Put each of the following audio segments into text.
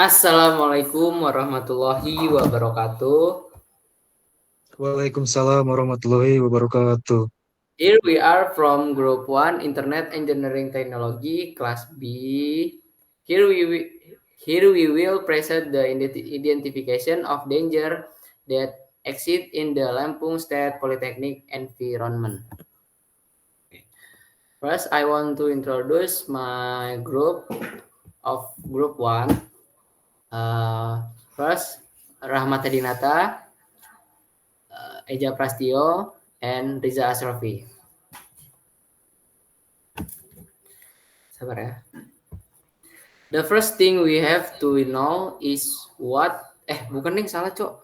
Assalamualaikum warahmatullahi wabarakatuh. Waalaikumsalam warahmatullahi wabarakatuh. Here we are from Group 1 Internet Engineering Technology Class B. Here we wi- Here we will present the identification of danger that exist in the Lampung State Polytechnic environment. First, I want to introduce my group of Group 1. First, Rahmat Dinata, Eja Prastio, and Riza Asrofi. Sabar ya. The first thing we have to know is what bukan nih salah cok.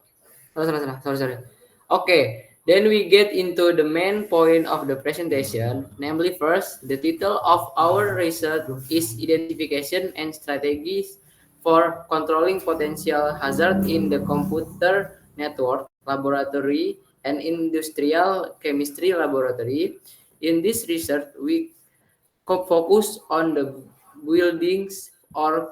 Salah. Sorry. Okay, then we get into the main point of the presentation, namely first, the title of our research is identification and strategies for controlling potential hazard in the computer network laboratory and industrial chemistry laboratory. In this research, we focus on the buildings or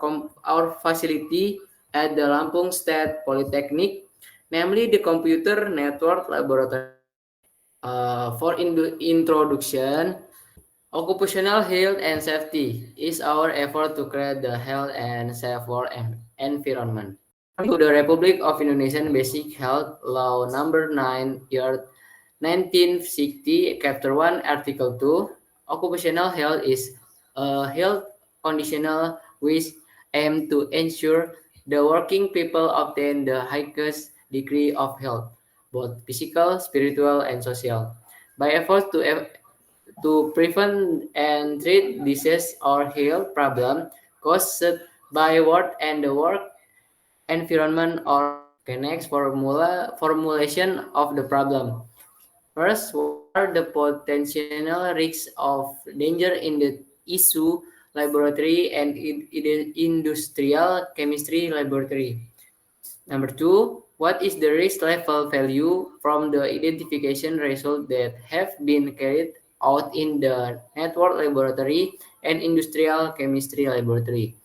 facility at the Lampung State Polytechnic, namely the Computer Network Laboratory. For introduction, occupational health and safety is our effort to create the health and safe work environment. To the Republic of Indonesia Basic Health Law Number 9, Year 1960, Chapter 1, Article 2, occupational health is a health conditional which aim to ensure the working people obtain the highest degree of health, both physical, spiritual, and social, by efforts to prevent and treat disease or heal problem caused by work and the work environment or next formulation of the problem. First, what are the potential risks of danger in the issue laboratory and industrial chemistry laboratory? Number two, what is the risk level value from the identification result that have been carried out in the network laboratory and industrial chemistry laboratory?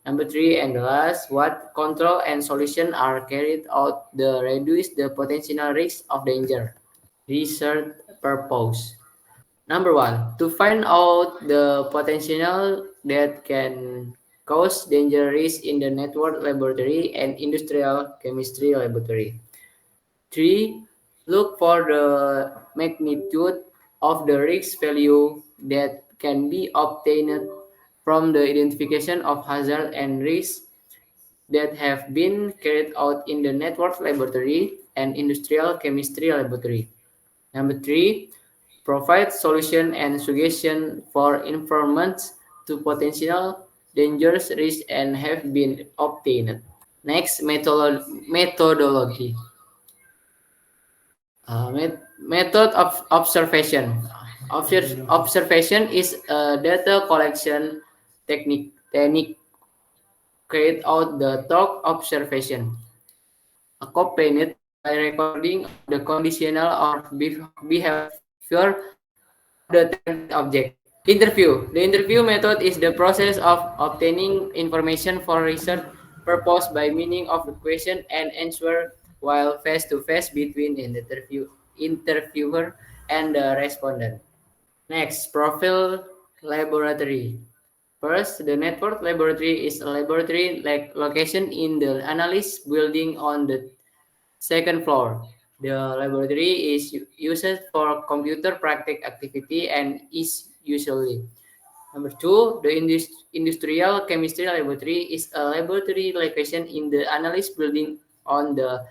Number three and the last, what control and solution are carried out to reduce the potential risk of danger? Research purpose. Number one, to find out the potential that can cause danger risk in the network laboratory and industrial chemistry laboratory. Three, look for the magnitude of the risk value that can be obtained from the identification of hazard and risks that have been carried out in the network laboratory and industrial chemistry laboratory. Number three, provide solution and suggestion for improvements to potential dangerous risks and have been obtained. Next, methodology. Method of observation. Observation is a data collection technique carried out the talk observation, accompanied by recording of the conditional or behavior of the target object. Interview. The interview method is the process of obtaining information for research purpose by meaning of the question and answer while face to face between the interviewer and the respondent. Next, profile laboratory. First, the network laboratory is a laboratory location in the analyst building on the second floor. The laboratory is used for computer practice activity and is usually. Number two, the industrial chemistry laboratory is a laboratory location in the analyst building on the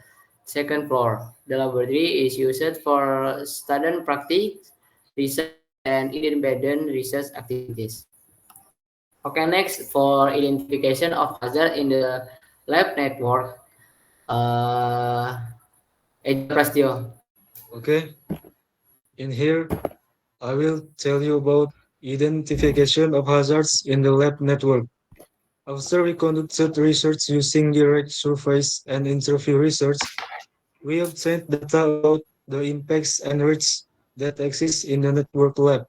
second floor. The laboratory is used for student practice, research, and independent research activities. Okay, next for identification of hazard in the lab network. Uh, Eja Prastio. Okay, in here I will tell you about identification of hazards in the lab network. After we conducted research using direct surveys and interview research, we obtained data about the impacts and risks that exist in the network lab.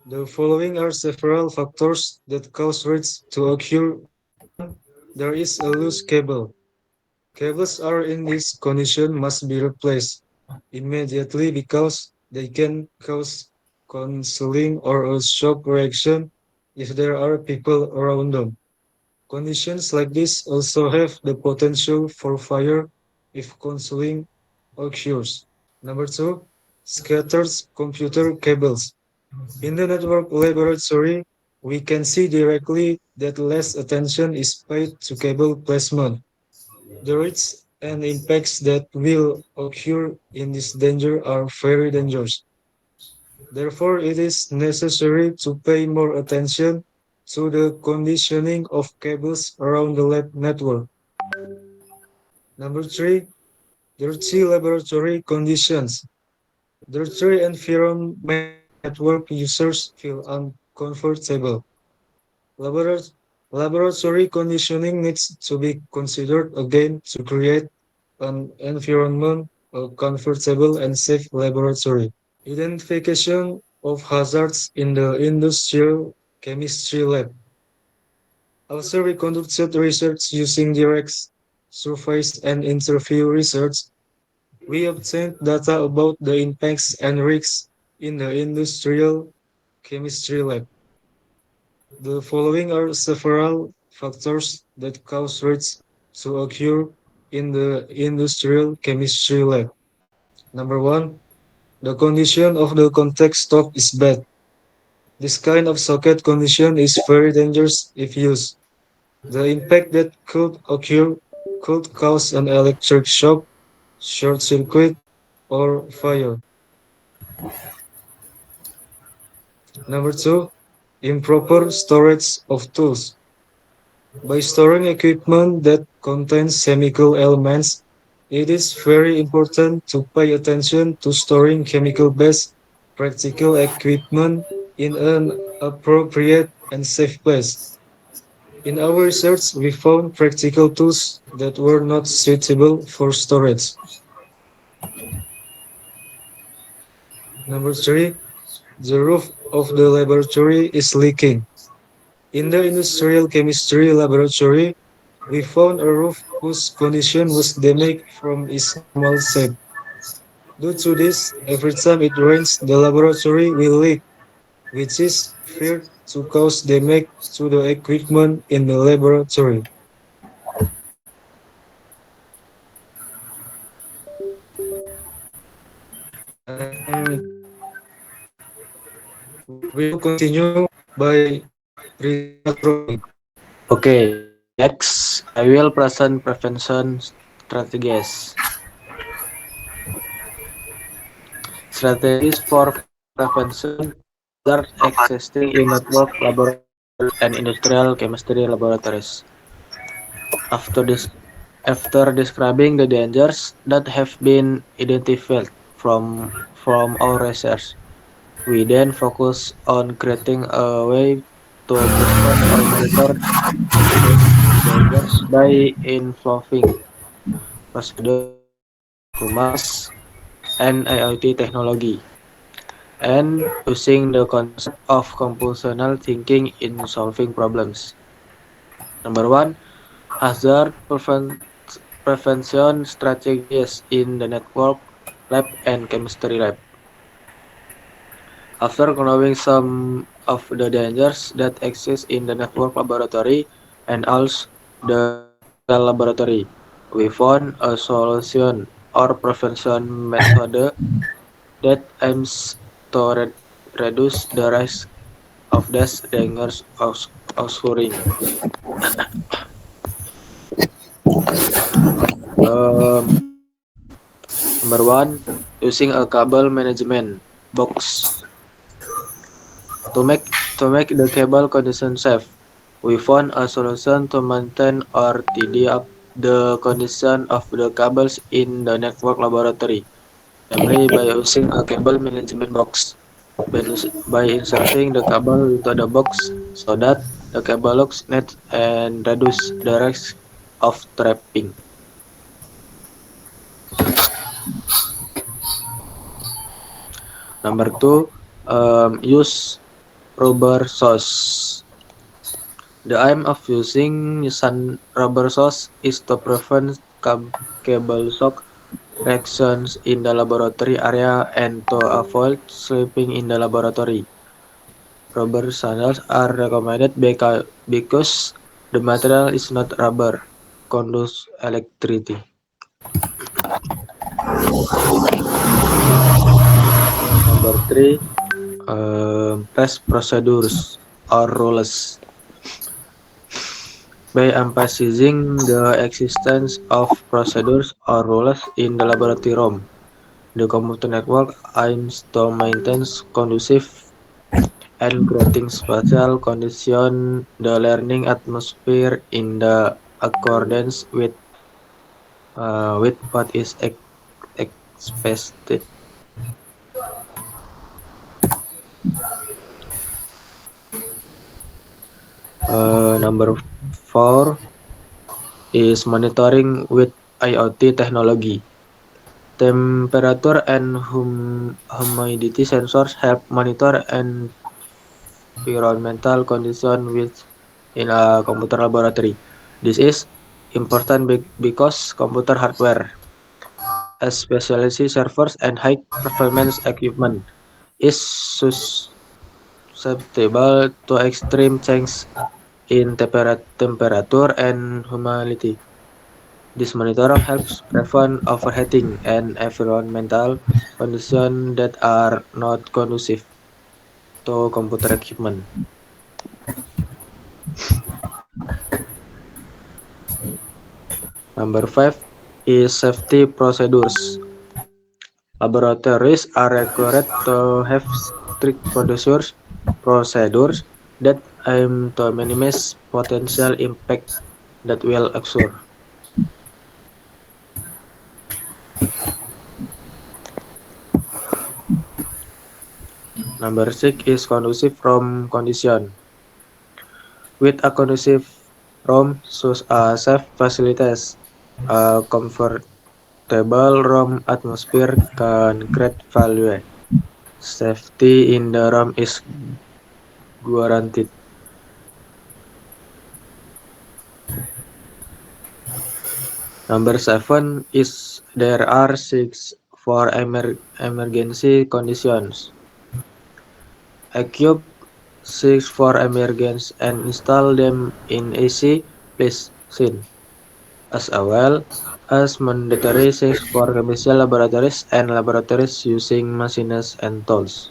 The following are several factors that cause risks to occur. there is a loose cable. Cables are in this condition must be replaced immediately because they can cause counseling or a shock reaction if there are people around them. Conditions like this also have the potential for fire if counseling occurs. Number two, scattered computer cables. In the network laboratory, we can see directly that less attention is paid to cable placement. The risks and impacts that will occur in this danger are very dangerous. Therefore, it is necessary to pay more attention to the conditioning of cables around the lab network. Number three, dirty laboratory conditions. Dirty environment make network users feel uncomfortable. Laborat- Laboratory conditioning needs to be considered again to create an environment, a comfortable and safe laboratory. Identification of hazards in the industrial chemistry lab. Also, we conducted research using direct surveys and interview research. We obtained data about the impacts and risks in the industrial chemistry lab. The following are several factors that cause risks to occur in the industrial chemistry lab. Number one, the condition of the contact stop is bad. This kind of socket condition is very dangerous if used. The impact that could occur could cause an electric shock, short circuit, or fire. Number two, improper storage of tools. By storing equipment that contains chemical elements, it is very important to pay attention to storing chemical-based practical equipment in an appropriate and safe place. In our research, we found practical tools that were not suitable for storage. Number three, the roof of the laboratory is leaking. In the industrial chemistry laboratory, we found a roof whose condition was damaged from its normal shape. Due to this, every time it rains, the laboratory will leak, which is feared to cause damage to the equipment in the laboratory. And we will continue by result drawing. Okay, next I will present prevention strategies. Strategies for prevention hazard existing in network laboratories and industrial chemistry laboratories. After this, after describing the dangers that have been identified from our research, we then focus on creating a way to prevent or monitor these dangers by involving procedures, humas, and IoT technology, and using the concept of computational thinking in solving problems. Number one, prevention strategies in the network lab and chemistry lab. After knowing some of the dangers that exist in the network laboratory and also the industrial laboratory, we found a solution or prevention method that aims to reduce the risk of these dangers occurring. Um, Number one, using a cable management box to make the cable condition safe. We found a solution to maintain or tidy up the condition of the cables in the network laboratory, namely by using a cable management box. By inserting the cable into the box so that the cable looks neat and reduce the risk of trapping. Number two, use rubber sauce. The aim of using sun rubber sauce is to prevent cable shock reactions in the laboratory area and to avoid slipping in the laboratory. Rubber sandals are recommended because the material is not rubber, conducts electricity. Number three, press procedures or rules. By emphasizing the existence of procedures or rules in the laboratory room, the computer network aims to maintain conducive and creating spatial condition the learning atmosphere in the accordance with what is expected. Number four is monitoring with IoT technology. Temperature and humidity sensors help monitor environmental conditions in a computer laboratory. This is important because computer hardware, especially servers and high-performance equipment, is susceptible to extreme change in temperature and humidity. This monitoring helps prevent overheating and environmental conditions that are not conducive to computer equipment. Number five is safety procedures. Laboratories are required to have strict procedures that aim to minimize potential impact that will occur. Number six is conducive room condition. With a conducive room, safe facilities, a comfortable room atmosphere can create value. Safety in the room is guaranteed. Number seven is there are six for emergency conditions. Equip six for emergency and install them in AC places, as well as mandatory six for commercial laboratories and laboratories using machines and tools.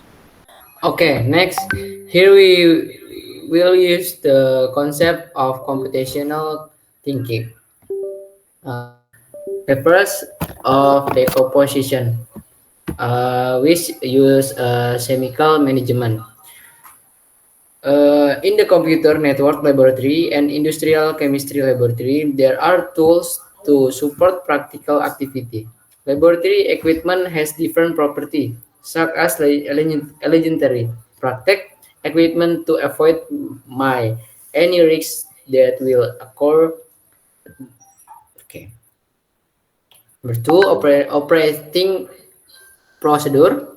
Okay, next, here we will use the concept of computational thinking. The first of decomposition, which use chemical management. In the computer network laboratory and industrial chemistry laboratory, there are tools to support practical activity. Laboratory equipment has different properties, such as elementary practice equipment to avoid any risks that will occur. Okay. Number two, operating procedure.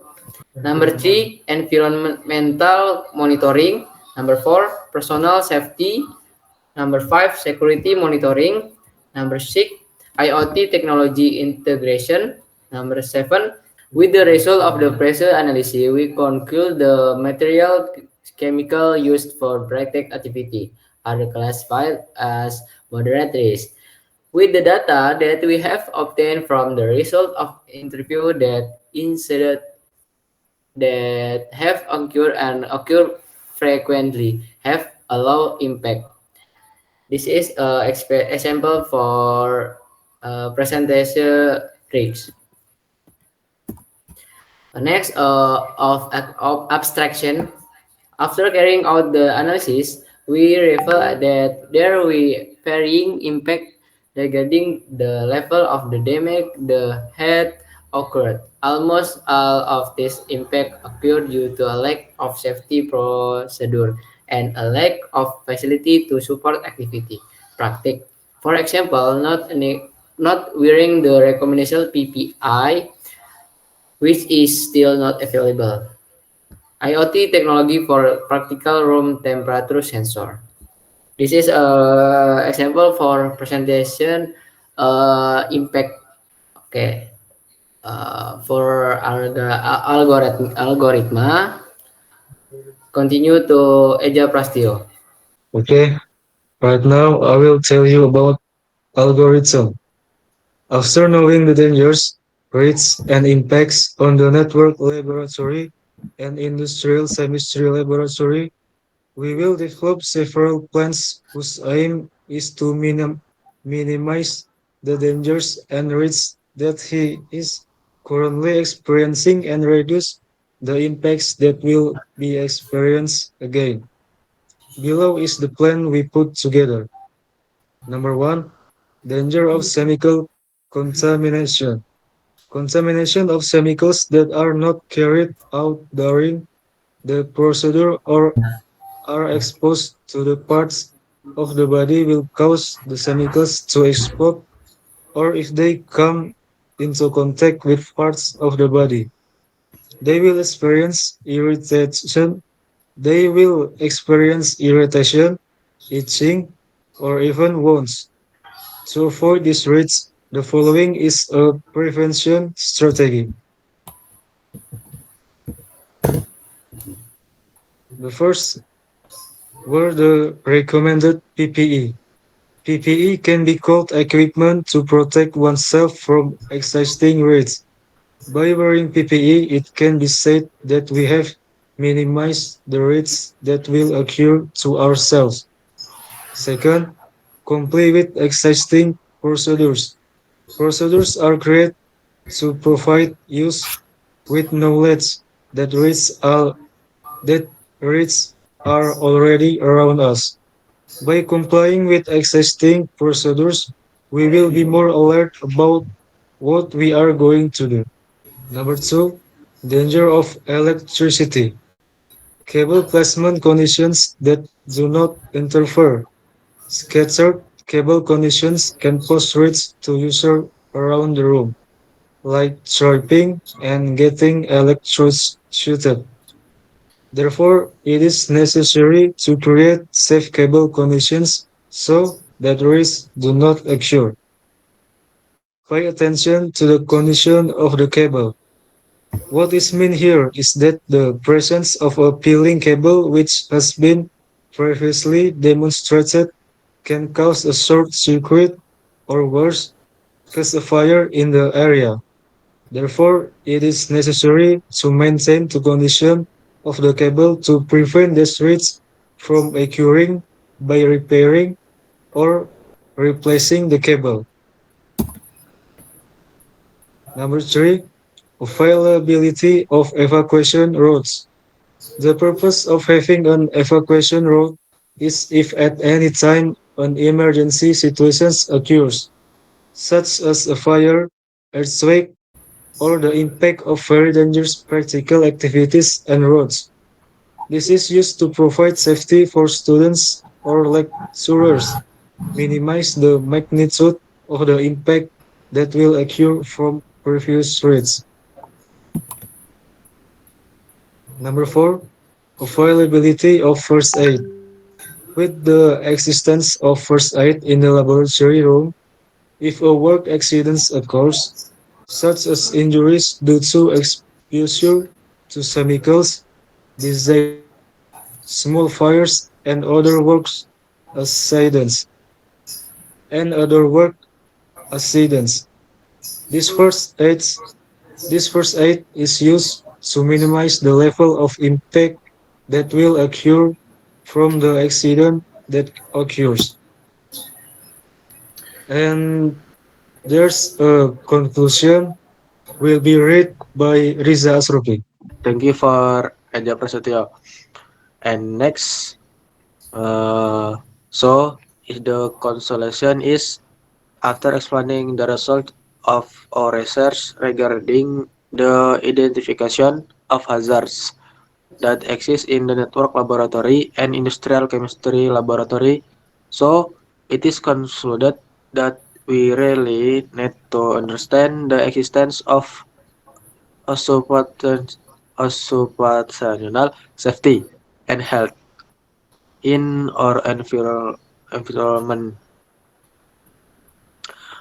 Number three, environmental monitoring. Number four, personal safety. Number five, security monitoring. Number six, IoT technology integration. Number seven, with the result of the pressure analysis, we conclude the material chemical used for practical activity are classified as moderate risk. With the data that we have obtained from the result of interview that incident that have occurred and occur frequently have a low impact. This is an example for presentation tricks. Next, of abstraction. After carrying out the analysis, we reveal that there will varying impact regarding the level of the damage the had occurred. Almost all of this impact occurred due to a lack of safety procedure and a lack of facility to support activity practice. For example, not wearing the recommendation PPI, which is still not available. IoT technology for practical room temperature sensor. This is example for presentation impact. Okay. For algoritma, continue to Eja Prastio. Okay, right now I will tell you about algorithm. After knowing the dangers, rates, and impacts on the network laboratory and industrial chemistry laboratory, we will develop several plans whose aim is to minimize the dangers and risks that he is currently experiencing and reduce the impacts that will be experienced again. Below is the plan we put together. Number one, danger of chemical contamination. Contamination of chemicals that are not carried out during the procedure or are exposed to the parts of the body will cause the chemicals to explode, or if they come into contact with parts of the body, they will experience irritation. They will experience irritation, itching, or even wounds. To avoid these risks, the following is a prevention strategy. The first were the recommended PPE. PPE can be called equipment to protect oneself from existing risks. By wearing PPE, it can be said that we have minimized the risks that will occur to ourselves. Second, comply with existing procedures. Procedures are created to provide use with knowledge that that risks are already around us. By complying with existing procedures, we will be more alert about what we are going to do. Number two, danger of electricity. Cable placement conditions that do not interfere. Scattered cable conditions can pose risks to users around the room, like tripping and getting electrocuted. Therefore, it is necessary to create safe cable conditions so that risks do not occur. Pay attention to the condition of the cable. What is meant here is that the presence of a peeling cable which has been previously demonstrated can cause a short circuit or worse, cause a fire in the area. Therefore, it is necessary to maintain the condition of the cable to prevent these risks from occurring by repairing or replacing the cable. Number three, availability of evacuation routes. The purpose of having an evacuation route is if at any time an emergency situation occurs, such as a fire, earthquake, or the impact of very dangerous practical activities and roads. This is used to provide safety for students or lecturers, minimize the magnitude of the impact that will occur from previous rates. Number four, availability of first aid. With the existence of first aid in the laboratory room, if a work accident occurs, such as injuries due to exposure to chemicals, disasters, small fires, and other accidents, other work accidents. This first aid, this first aid is used to minimize the level of impact that will occur from the accident that occurs. And there's a conclusion will be read by Riza Asruki. Thank you for Eja Prasetyo. And next, uh, so is the consolation is after explaining the result of our research regarding the identification of hazards that exist in the network laboratory and industrial chemistry laboratory. So it is concluded that we really need to understand the existence of occupational safety and health in our environment.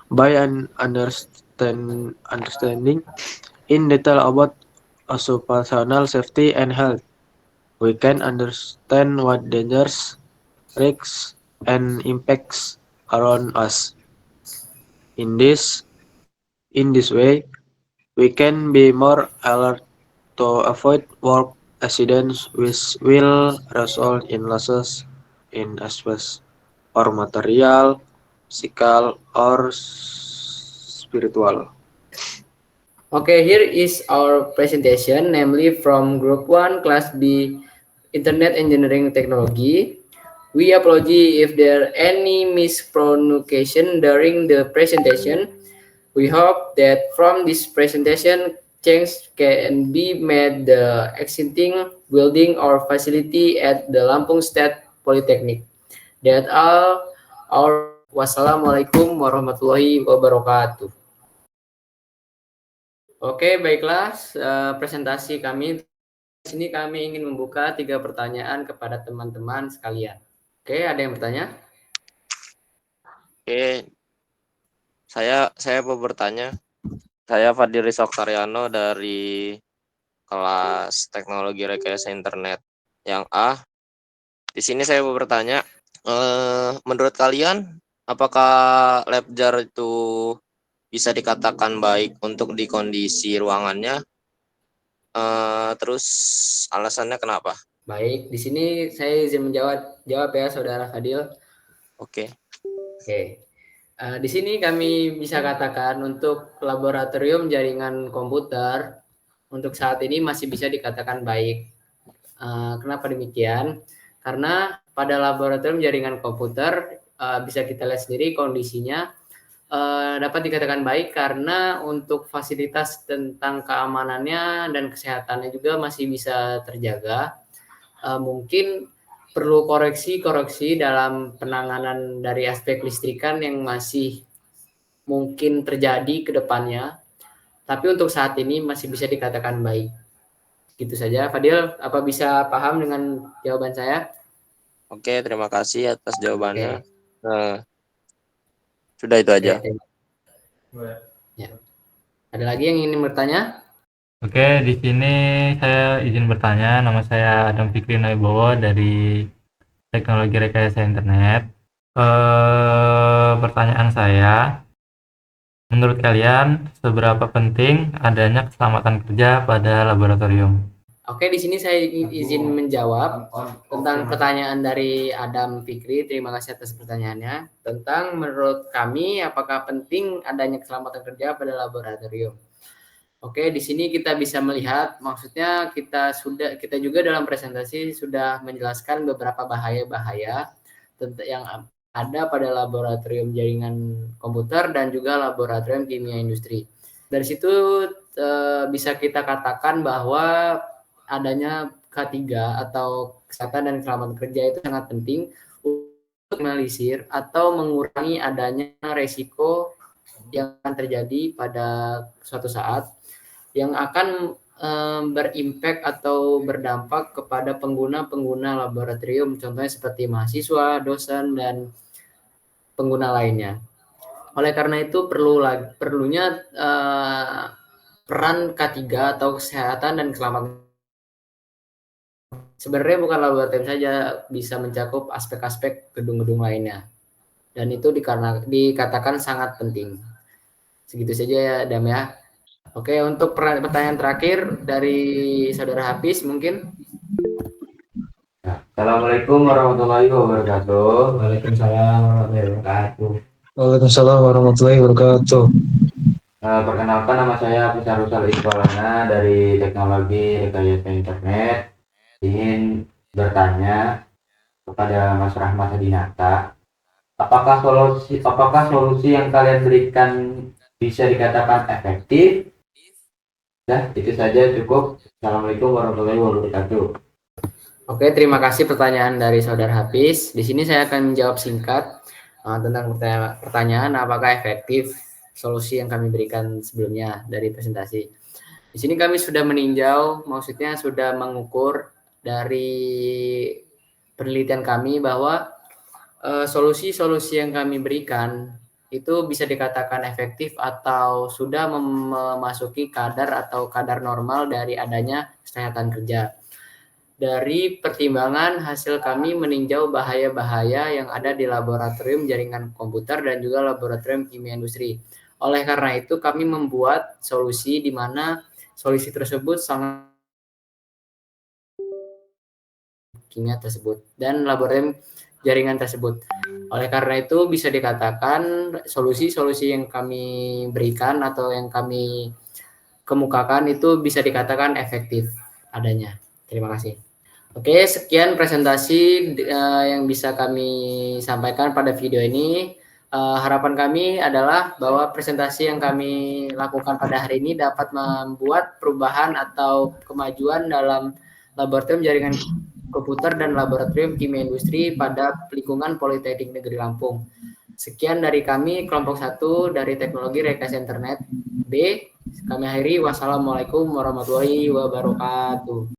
By understanding in detail about occupational safety and health, we can understand what dangers, risks, and impacts around us. In this in this way, we can be more alert to avoid work accidents which will result in losses in aspects or material, physical, or spiritual. Okay, here is our presentation, namely from Group 1, Class B, Internet Engineering Technology. We apologize if there are any mispronunciation during the presentation. We hope that from this presentation, change can be made the existing building or facility at the Lampung State Polytechnic. That all. Our wassalamualaikum warahmatullahi wabarakatuh. Oke, baiklah presentasi kami. Di sini kami ingin membuka 3 pertanyaan kepada teman-teman sekalian. Oke, ada yang bertanya? Oke, saya mau bertanya. Saya Fadil Rizok-Taryano dari kelas Teknologi Rekayasa Internet yang A. Di sini saya mau bertanya, menurut kalian apakah LabJAR itu bisa dikatakan baik untuk di kondisi ruangannya? Terus alasannya kenapa? Baik, di sini saya izin menjawab ya Saudara Fadil. Oke. Di sini kami bisa katakan untuk laboratorium jaringan komputer untuk saat ini masih bisa dikatakan baik. Kenapa demikian? Karena pada laboratorium jaringan komputer bisa kita lihat sendiri kondisinya dapat dikatakan baik karena untuk fasilitas tentang keamanannya dan kesehatannya juga masih bisa terjaga. Mungkin perlu koreksi dalam penanganan dari aspek listrikan yang masih mungkin terjadi ke depannya. Tapi untuk saat ini masih bisa dikatakan baik. Gitu saja. Fadil, apa bisa paham dengan jawaban saya? Oke, terima kasih atas jawabannya. Oke. Sudah itu aja. Ya. Ada lagi yang ingin bertanya? Oke, di sini saya izin bertanya. Nama saya Adam Fikri Noibowo dari Teknologi Rekayasa Internet. Pertanyaan saya, menurut kalian seberapa penting adanya keselamatan kerja pada laboratorium? Oke, di sini saya izin menjawab tentang pertanyaan dari Adam Fikri. Terima kasih atas pertanyaannya. Tentang menurut kami apakah penting adanya keselamatan kerja pada laboratorium. Oke, di sini kita bisa melihat, maksudnya kita juga dalam presentasi sudah menjelaskan beberapa bahaya-bahaya yang ada pada laboratorium jaringan komputer dan juga laboratorium kimia industri. Dari situ bisa kita katakan bahwa adanya K3 atau kesehatan dan keselamatan kerja itu sangat penting untuk minimalisir atau mengurangi adanya resiko yang akan terjadi pada suatu saat yang akan berimpak atau berdampak kepada pengguna laboratorium, contohnya seperti mahasiswa, dosen, dan pengguna lainnya. Oleh karena itu perlunya peran K3 atau kesehatan dan keselamatan. Sebenarnya bukan laboratorium saja, bisa mencakup aspek-aspek gedung-gedung lainnya. Dan itu dikatakan sangat penting. Segitu saja ya, Dam ya. Oke, untuk pertanyaan terakhir dari Saudara Hafiz mungkin. Assalamualaikum warahmatullahi wabarakatuh. Waalaikumsalam warahmatullahi wabarakatuh. Waalaikumsalam warahmatullahi wabarakatuh. Perkenalkan, nama saya Hafiz Arusal Iqbalana dari Teknologi Rekayasa Internet. Ingin bertanya kepada Mas Rahmat Hadinata, apakah solusi yang kalian berikan bisa dikatakan efektif? Nah, itu saja cukup. Assalamualaikum warahmatullahi wabarakatuh. Oke, terima kasih pertanyaan dari Saudara Hafiz. Di sini saya akan menjawab singkat tentang pertanyaan apakah efektif solusi yang kami berikan sebelumnya dari presentasi. Di sini kami sudah meninjau, maksudnya sudah mengukur dari penelitian kami bahwa solusi-solusi yang kami berikan itu bisa dikatakan efektif atau sudah memasuki kadar normal dari adanya kesehatan kerja. Dari pertimbangan hasil kami meninjau bahaya-bahaya yang ada di laboratorium jaringan komputer dan juga laboratorium kimia industri. Oleh karena itu kami membuat solusi di mana solusi tersebut sangat kimia tersebut dan laboratorium jaringan tersebut. Oleh karena itu bisa dikatakan solusi-solusi yang kami berikan atau yang kami kemukakan itu bisa dikatakan efektif adanya. Terima kasih. Oke, sekian presentasi yang bisa kami sampaikan pada video ini. Harapan kami adalah bahwa presentasi yang kami lakukan pada hari ini dapat membuat perubahan atau kemajuan dalam laboratorium jaringan komputer dan laboratorium kimia industri pada lingkungan Politeknik Negeri Lampung. Sekian dari kami, kelompok 1 dari Teknologi Rekayasa Internet B. Kami akhiri, wassalamualaikum warahmatullahi wabarakatuh.